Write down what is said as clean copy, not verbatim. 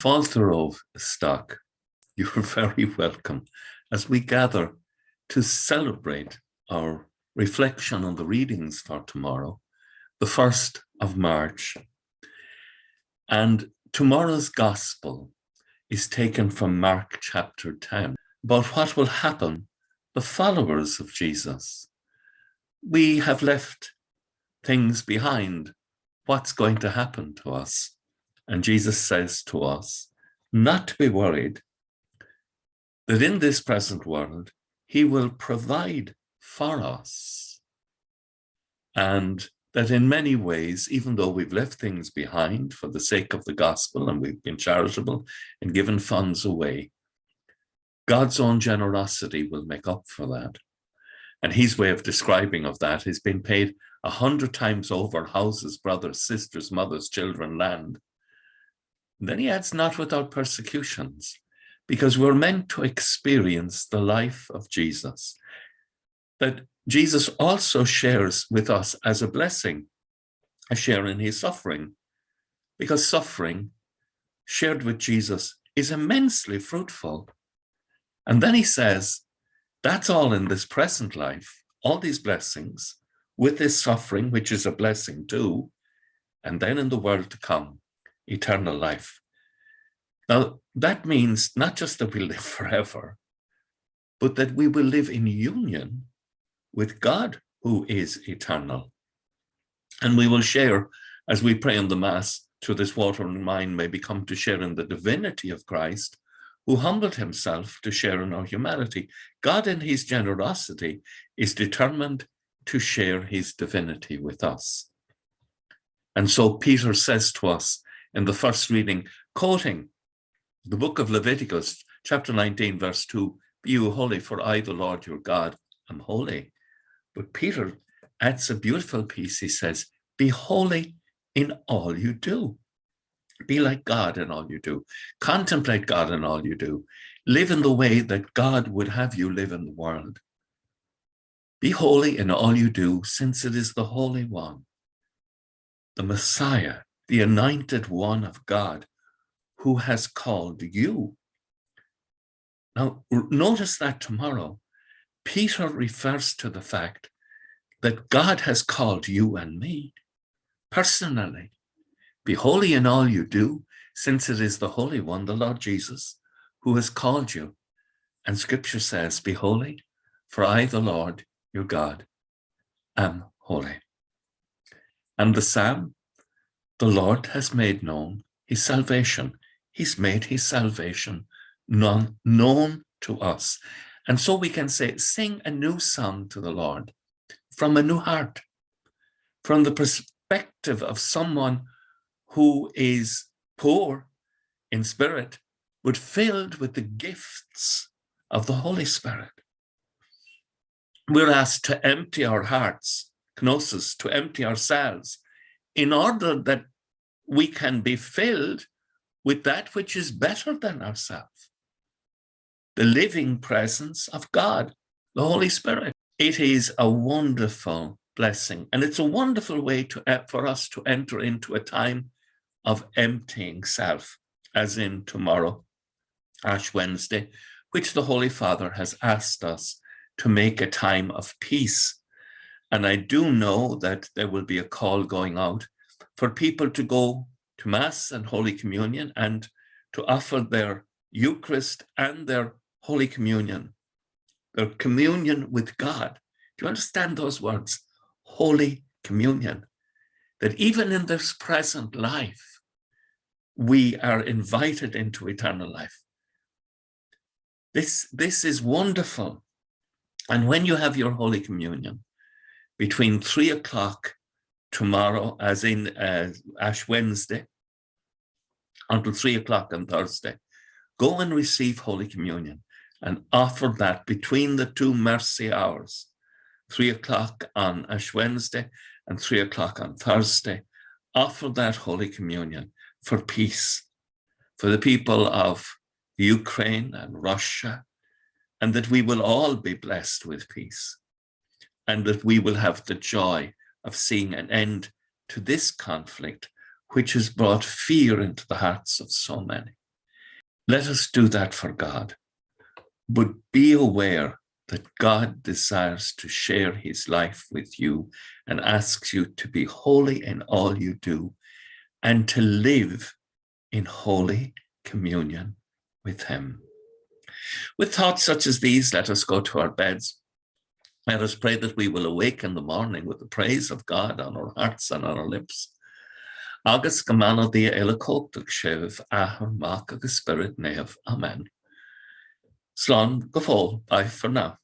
folklore stock, you're very welcome as we gather to celebrate our reflection on the readings for tomorrow, the 1st of March. And tomorrow's gospel is taken from Mark chapter 10, about what will happen, the followers of Jesus. We have left things behind, what's going to happen to us. And Jesus says to us not to be worried, that in this present world, he will provide for us. And that in many ways, even though we've left things behind for the sake of the gospel and we've been charitable and given funds away, God's own generosity will make up for that. And his way of describing of that is being paid 100 times over: houses, brothers, sisters, mothers, children, land. And then he adds, not without persecutions, because we're meant to experience the life of Jesus, that Jesus also shares with us as a blessing, a share in his suffering, because suffering shared with Jesus is immensely fruitful. And then he says, that's all in this present life, all these blessings, with this suffering, which is a blessing too, and then in the world to come, eternal life. Now, that means not just that we live forever, but that we will live in union with God, who is eternal. And we will share, as we pray in the Mass, through this water and wine may become to share in the divinity of Christ, who humbled himself to share in our humanity. God in his generosity is determined to share his divinity with us. And so Peter says to us in the first reading, quoting the book of Leviticus, chapter 19, verse 2, be you holy, for I, the Lord your God, am holy. But Peter adds a beautiful piece. He says, be holy in all you do. Be like God in all you do. Contemplate God in all you do. Live in the way that God would have you live in the world. Be holy in all you do, since it is the Holy One, the Messiah, the anointed one of God, who has called you. Now, notice that tomorrow, Peter refers to the fact that God has called you and me personally. Be holy in all you do, since it is the Holy One, the Lord Jesus, who has called you. And Scripture says, be holy, for I, the Lord, your God, am holy. And the Psalm, the Lord has made known his salvation. He's made his salvation known to us. And so we can say, sing a new song to the Lord from a new heart, from the perspective of someone who is poor in spirit, but filled with the gifts of the Holy Spirit. We're asked to empty our hearts, kenosis, to empty ourselves, in order that we can be filled with that which is better than ourselves, the living presence of God, the Holy Spirit. It is a wonderful blessing, and it's a wonderful way for us to enter into a time of emptying self, as in tomorrow, Ash Wednesday, which the Holy Father has asked us to make a time of peace. And I do know that there will be a call going out for people to go to Mass and Holy Communion and to offer their Eucharist and their Holy Communion, their communion with God. Do you understand those words? Holy Communion. That even in this present life, we are invited into eternal life. This is wonderful. And when you have your Holy Communion, between 3 o'clock tomorrow, as in Ash Wednesday, until 3 o'clock on Thursday, go and receive Holy Communion and offer that between the two mercy hours, 3 o'clock on Ash Wednesday and 3 o'clock on Thursday. Offer that Holy Communion for peace, for the people of Ukraine and Russia, and that we will all be blessed with peace, and that we will have the joy of seeing an end to this conflict, which has brought fear into the hearts of so many. Let us do that for God. But be aware that God desires to share his life with you and asks you to be holy in all you do and to live in holy communion with him. With thoughts such as these, let us go to our beds. Let us pray that we will awake in the morning with the praise of God on our hearts and on our lips. Agus gamano dia elakoktuk shev ahar mak agus spirit nev. Amen. Slán go fóill, bye for now.